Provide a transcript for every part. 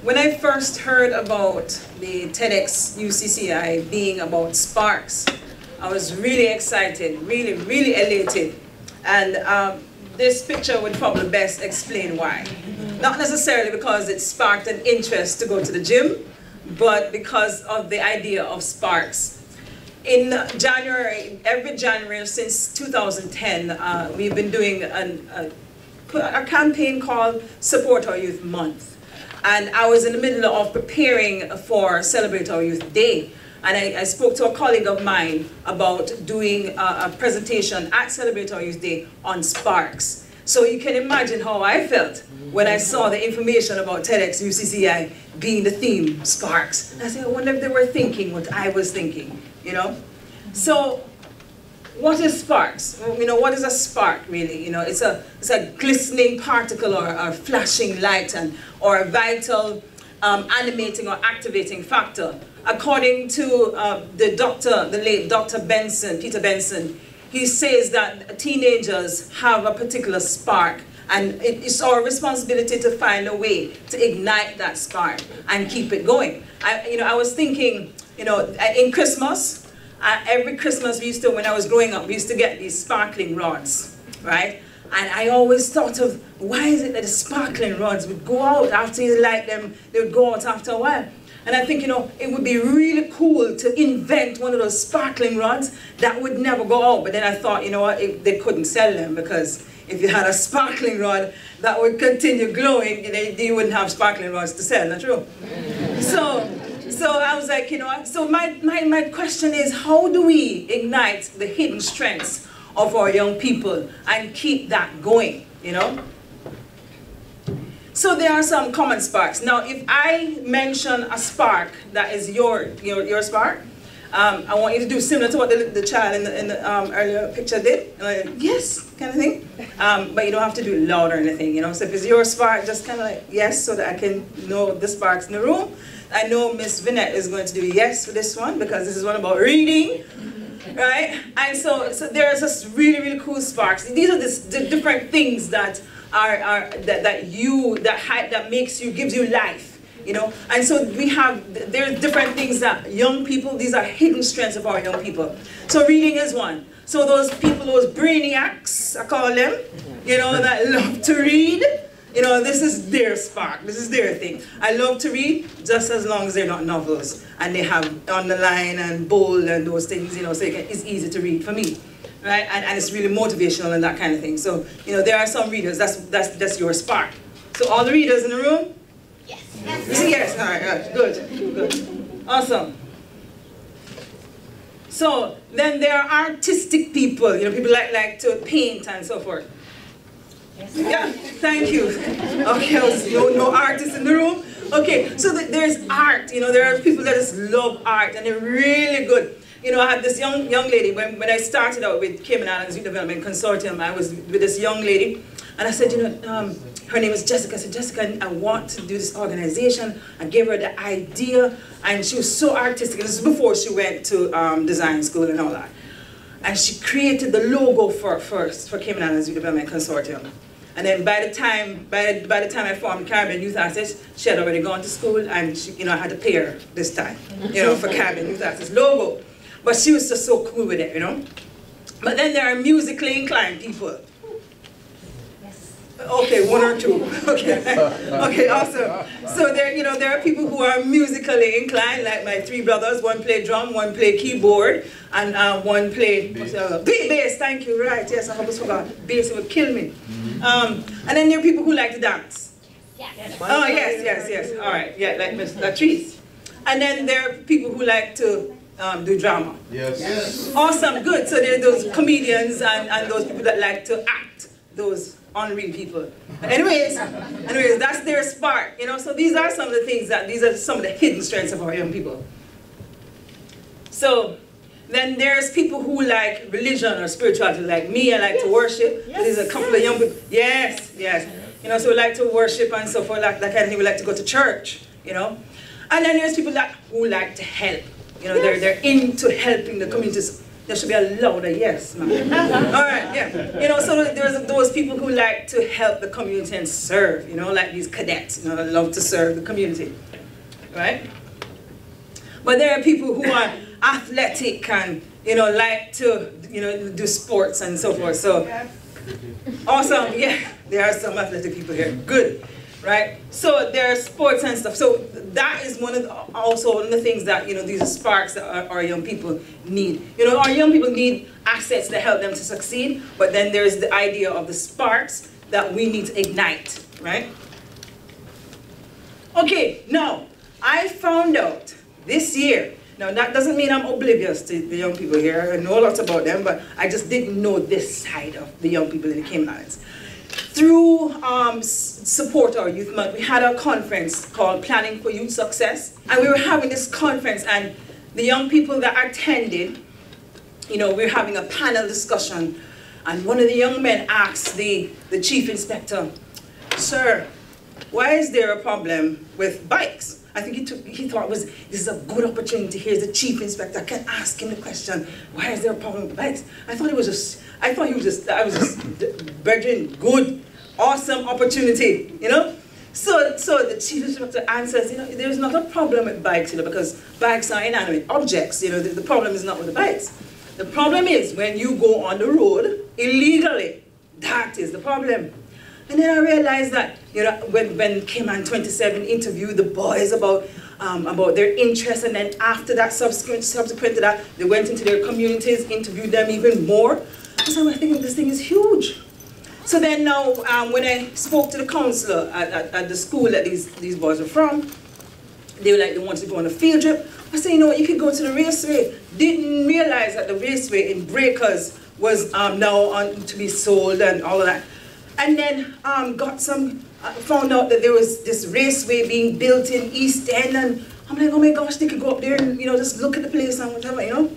When I first heard about the TEDxUCCI being about sparks, I was really excited, really, really elated. And this picture would probably best explain why. Not necessarily because it sparked an interest to go to the gym, but because of the idea of sparks. In January, every January since 2010, we've been doing a campaign called Support Our Youth Month. And I was in the middle of preparing for Celebrate Our Youth Day. And I spoke to a colleague of mine about doing a presentation at Celebrate Our Youth Day on sparks. So you can imagine how I felt when I saw the information about TEDxUCCI being the theme, sparks. And I said, I wonder if they were thinking what I was thinking, you know? So, what is sparks? You know, what is a spark really? You know, it's a glistening particle or a flashing light or a vital animating or activating factor. According to the late Dr. Benson, Peter Benson, he says that teenagers have a particular spark, and it's our responsibility to find a way to ignite that spark and keep it going. I was thinking, you know, in Christmas, every Christmas when I was growing up, we used to get these sparkling rods, right? And I always thought of, why is it that the sparkling rods would go out after you light them, they would go out after a while. And I think, you know, it would be really cool to invent one of those sparkling rods that would never go out. But then I thought, you know what, they couldn't sell them, because if you had a sparkling rod that would continue glowing, you wouldn't have sparkling rods to sell, not true? So I was like, you know, so my question is, how do we ignite the hidden strengths of our young people and keep that going, you know? So there are some common sparks. Now, if I mention a spark that is your spark, I want you to do similar to what the child in the earlier picture did. Yes, kind of thing. But you don't have to do it loud or anything, you know. So if it's your spark, just kind of like yes, so that I can know the sparks in the room. I know Miss Vinette is going to do yes for this one, because this is one about reading, right? And so there's this really, really cool sparks. These are the different things that gives you life, you know. And so there's different things that young people, these are hidden strengths of our young people. So reading is one. So those people, those brainiacs, I call them, you know, that love to read. You know, this is their spark, this is their thing. I love to read, just as long as they're not novels and they have underline and bold and those things, you know, so it's easy to read for me, right? And it's really motivational and that kind of thing. So, you know, there are some readers, that's your spark. So all the readers in the room? Yes. Yes, all right, good, awesome. So, then there are artistic people, you know, people like to paint and so forth. Yeah, thank you. Okay, no artists in the room. Okay, so there's art. You know, there are people that just love art and they're really good. You know, I had this young lady, when I started out with Cayman Islands and Development Consortium, I was with this young lady, and I said, you know, her name is Jessica. I said, Jessica, I want to do this organization. I gave her the idea, and she was so artistic. This is before she went to design school and all that. And she created the logo for Cayman Islands and Development Consortium. And then by the time I formed Caribbean Youth Artists, she had already gone to school, and she, you know, I had to pay her this time, you know, for Caribbean Youth Artists logo. But she was just so cool with it, you know. But then there are musically inclined people. Yes. Okay, one or two. Okay, okay, awesome. So there are people who are musically inclined, like my three brothers. One play drum, one play keyboard, and one play bass. Thank you. Right? Yes, I almost forgot. Bass would kill me. And then there are people who like to dance. Yes. Oh yes. All right. Yeah, like Miss Latrice. And then there are people who like to do drama. Yes. Awesome. Good. So there are those comedians and those people that like to act. Those unreal people. Anyways, that's their spark. You know. So these are some of the things these are some of the hidden strengths of our young people. So. Then there's people who like religion or spirituality, like me. I like to worship. Yes. So there's a couple of young people. Yes. You know, so we like to worship and so forth, that kind of thing. We like to go to church, you know. And then there's people who like to help. You know, they're into helping the communities. There should be a louder yes, man. All right, yeah. You know, so there's those people who like to help the community and serve, you know, like these cadets, you know, that love to serve the community, right? But there are people who are athletic and, you know, like to, you know, do sports and so forth. So, awesome, yeah, there are some athletic people here, good. Right? So there are sports and stuff. So that is also one of the things that, you know, these are sparks that our young people need. You know, our young people need assets that help them to succeed, but then there's the idea of the sparks that we need to ignite, right? Okay, now, I found out this year, now that doesn't mean I'm oblivious to the young people here. I know a lot about them, but I just didn't know this side of the young people in the Cayman Islands. Through Support Our Youth Month, we had a conference called Planning for Youth Success. And we were having this conference, and the young people that attended, you know, we were having a panel discussion. And one of the young men asked the chief inspector, "Sir, why is there a problem with bikes?" I think he thought this is a good opportunity. Here's the chief inspector. I can ask him the question, why is there a problem with bikes? I was just brethren, good, awesome opportunity, you know? So the chief inspector answers, you know, there's not a problem with bikes, you know, because bikes are inanimate objects, you know, the problem is not with the bikes. The problem is when you go on the road illegally. That is the problem. And then I realized that, you know, when Cayman 27 interviewed the boys about their interests, and then after that, subsequent to that, they went into their communities, interviewed them even more. So I think this thing is huge. So then now, when I spoke to the counselor at the school that these boys were from, they were like, they wanted to go on a field trip. I said, you know what, you could go to the raceway. Didn't realize that the raceway in Breakers was now on to be sold and all of that. And then found out that there was this raceway being built in East End, and I'm like, oh my gosh, they could go up there and, you know, just look at the place and whatever, you know.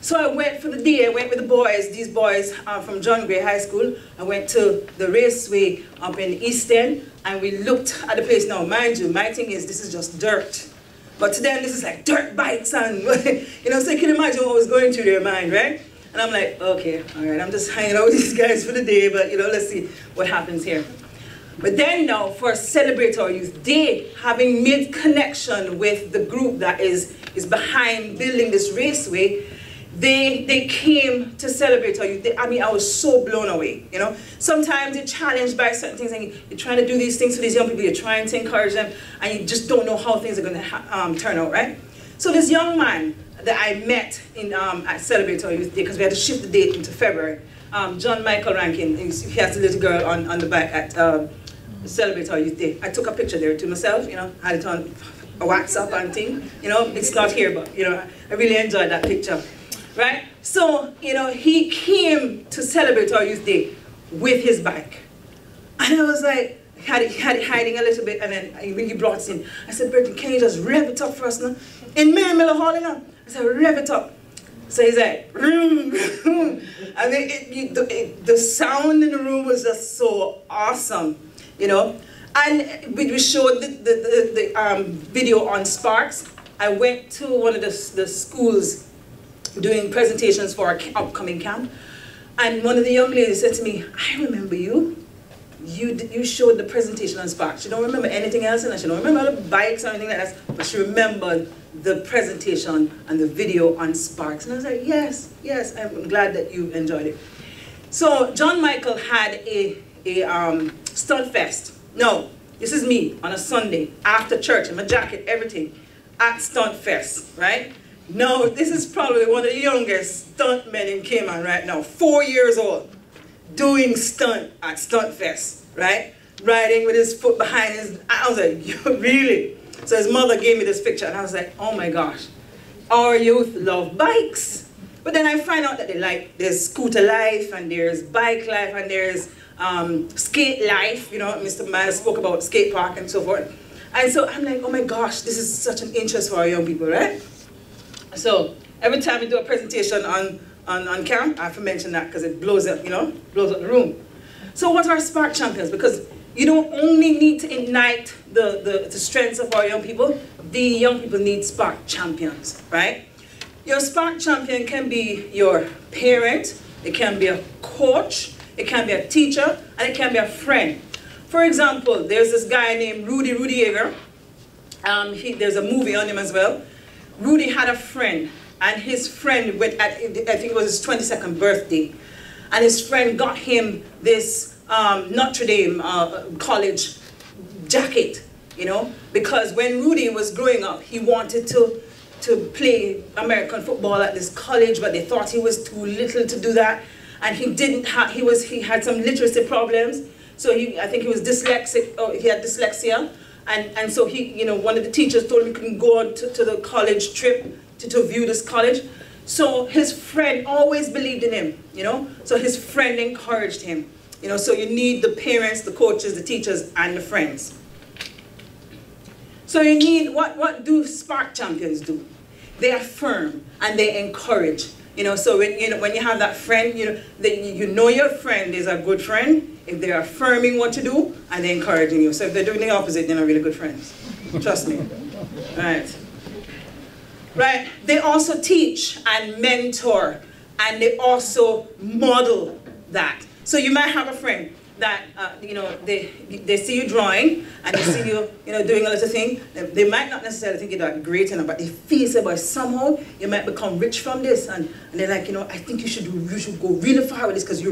So I went for the day. I went with the boys, these boys from John Gray High School. I went to the raceway up in East End, and we looked at the place. Now, mind you, my thing is this is just dirt. But to them, this is like dirt bikes and, you know, so you can imagine what was going through their mind, right? And I'm like, okay, all right, I'm just hanging out with these guys for the day, but, you know, let's see what happens here. But then now, for Celebrate Our Youth Day, having made connection with the group that is behind building this raceway, they came to celebrate our youth. I mean, I was so blown away, you know. Sometimes you're challenged by certain things, and you're trying to do these things for these young people, you're trying to encourage them, and you just don't know how things are going to turn out, right? So this young man that I met at Celebrate Our Youth Day, because we had to shift the date into February, John Michael Rankin, he has a little girl on the back at Celebrate Our Youth Day. I took a picture there to myself, you know, had it on a WhatsApp and thing, you know, it's not here, but, you know, I really enjoyed that picture, right? So, you know, he came to Celebrate Our Youth Day with his bike. And I was like, had it hiding a little bit, and then he brought it in. I said, Bertie, can you just rev it up for us now? In Mary Miller Hall, you know? I said, rev it up. So he's like, I mean, the sound in the room was just so awesome, you know? And we showed the video on Sparks. I went to one of the schools doing presentations for our upcoming camp. And one of the young ladies said to me, I remember you. You showed the presentation on Sparks. She don't remember anything else, and she don't remember all the bikes or anything like that, but she remembered the presentation and the video on Sparks. And I was like, yes, yes, I'm glad that you enjoyed it. So John Michael had a stunt fest. No, this is me on a Sunday after church in my jacket, everything, at Stunt Fest, right? Now, this is probably one of the youngest stunt men in Cayman right now, 4 years old, doing stunt at Stunt Fest, right? Riding with his foot behind his, I was like, really? So his mother gave me this picture, and I was like, oh my gosh, our youth love bikes. But then I find out that they like, there's scooter life, and there's bike life, and there's skate life. You know, Mr. Miles spoke about skate park and so forth. And so I'm like, oh my gosh, this is such an interest for our young people, right? So every time we do a presentation on camp, I have to mention that because it blows up, you know, blows up the room. So what are Spark Champions? Because you don't only need to ignite the strengths of our young people, the young people need Spark Champions, right? Your spark champion can be your parent, it can be a coach, it can be a teacher, and it can be a friend. For example, there's this guy named Rudy Yeager. There's a movie on him as well. Rudy had a friend, and his friend went at, I think it was his 22nd birthday, and his friend got him this Notre Dame college jacket, you know, because when Rudy was growing up, he wanted to play American football at this college, but they thought he was too little to do that, and he didn't have, he had some literacy problems, so I think he was dyslexic, or he had dyslexia, and so he, you know, one of the teachers told him he couldn't go on to the college trip to view this college. So his friend always believed in him, you know, so his friend encouraged him, you know, so you need the parents, the coaches, the teachers, and the friends. So you need, what do spark champions do? They affirm and they encourage. You know, so when you have that friend, you know your friend is a good friend if they're affirming what you do and they're encouraging you. So if they're doing the opposite, they're not really good friends. Trust me. Right. Right. They also teach and mentor, and they also model that. So you might have a friend that you know, they see you drawing and they see you, you know, doing a little thing. They might not necessarily think you're that great enough, but they feel so, but somehow you might become rich from this, and they're like, you know, I think you should go really far with this because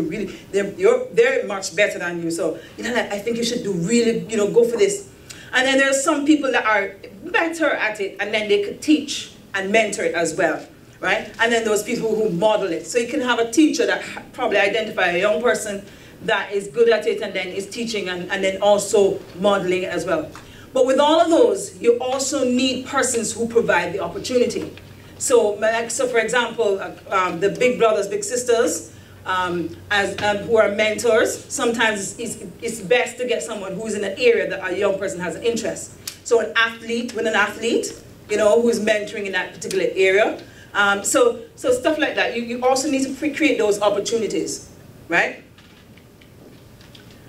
they're much better than you. So you know, like, I think you should do really, you know, go for this. And then there's some people that are better at it, and then they could teach and mentor it as well, right? And then those people who model it. So you can have a teacher that probably identify a young person that is good at it and then is teaching and then also modeling it as well. But with all of those, you also need persons who provide the opportunity. So for example, the big brothers, big sisters, who are mentors, sometimes it's best to get someone who's in an area that a young person has an interest. So an athlete, you know, who's mentoring in that particular area. So stuff like that. You also need to create those opportunities, right?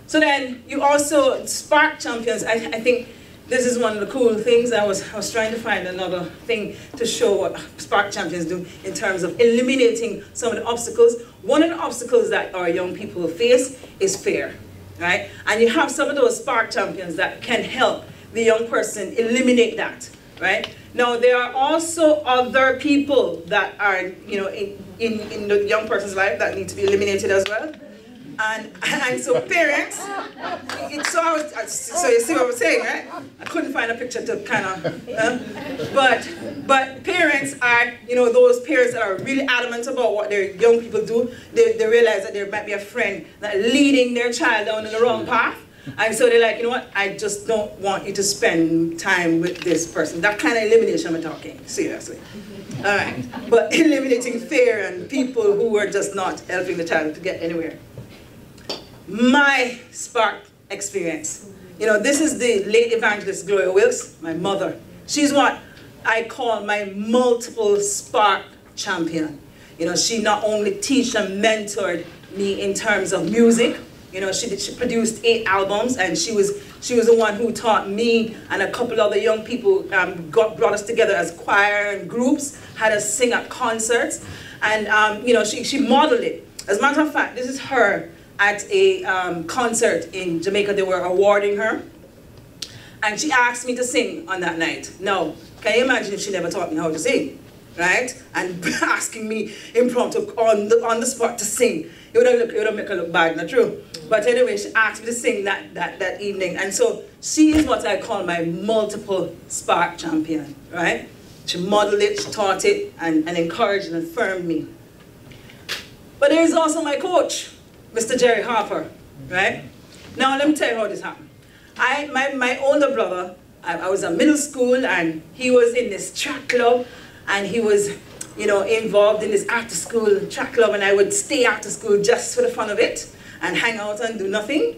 So then you also spark champions. I think this is one of the cool things. I was trying to find another thing to show what spark champions do in terms of eliminating some of the obstacles. One of the obstacles that our young people face is fear, right? And you have some of those spark champions that can help the young person eliminate that, right? Now there are also other people that are, you know, in the young person's life that need to be eliminated as well. And so parents, so you see what I'm saying, right? I couldn't find a picture to kind of, but parents are, you know, those parents that are really adamant about what their young people do. They realize that there might be a friend that leading their child down in the wrong path. And so they're like, you know what, I just don't want you to spend time with this person. That kind of elimination I'm talking, seriously. All right, but eliminating fear and people who are just not helping the child to get anywhere. My spark experience. You know, this is the late evangelist Gloria Wilks, my mother. She's what I call my multiple spark champion. You know, she not only taught and mentored me in terms of music. You know, she produced 8 albums, and she was the one who taught me and a couple other young people, brought us together as choir and groups, had us sing at concerts, and you know, she modeled it. As a matter of fact, this is her at a concert in Jamaica. They were awarding her, and she asked me to sing on that night. Now, can you imagine if she never taught me how to sing, right? And asking me impromptu on the spot to sing. It would have made her look bad, not true? But anyway, she asked me to sing that evening, and so she is what I call my multiple spark champion, right? She modeled it, she taught it, and encouraged and affirmed me. But there is also my coach, Mr. Jerry Harper, right? Now let me tell you how this happened. My older brother, I was in middle school, and he was in this track club, and he was, you know, involved in this after school track club, and I would stay after school just for the fun of it and hang out and do nothing.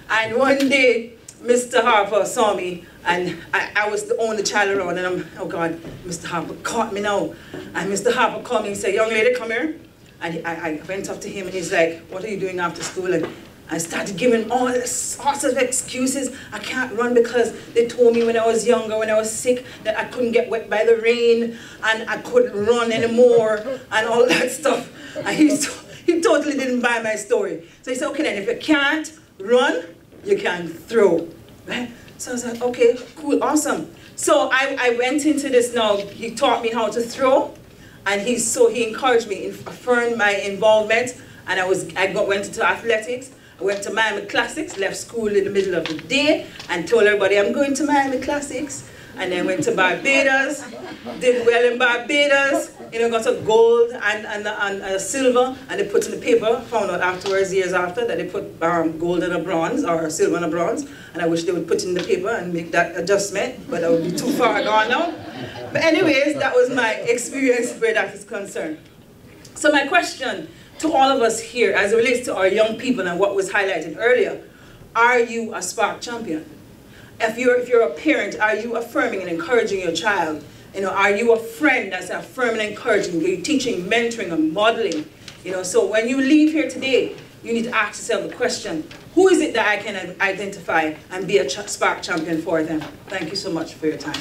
And one day, Mr. Harper saw me, and I was the only child around, and I'm, oh God, Mr. Harper caught me now. And Mr. Harper called me and said, young lady, come here. And I went up to him, and he's like, what are you doing after school? And I started giving all sorts of excuses. I can't run because they told me when I was younger, when I was sick, that I couldn't get wet by the rain and I couldn't run anymore and all that stuff. And he totally didn't buy my story. So he said, okay then, if you can't run, you can throw. Right? So I was like, okay, cool, awesome. So I went into this now. He taught me how to throw, and he encouraged me, affirmed my involvement, and I went into athletics. I went to Miami Classics, left school in the middle of the day, and told everybody I'm going to Miami Classics. And then went to Barbados, did well in Barbados, you know, got a gold and a silver, and they put in the paper, found out afterwards, years after, that they put gold and a bronze, or silver and a bronze, and I wish they would put in the paper and make that adjustment, but that would be too far gone now. But anyways, that was my experience where that is concerned. So my question to all of us here, as it relates to our young people and what was highlighted earlier, are you a Spark champion? If you're a parent, are you affirming and encouraging your child? You know, are you a friend that's affirming and encouraging? Are you teaching, mentoring, and modeling? You know, so when you leave here today, you need to ask yourself the question, who is it that I can identify and be a Spark champion for them? Thank you so much for your time.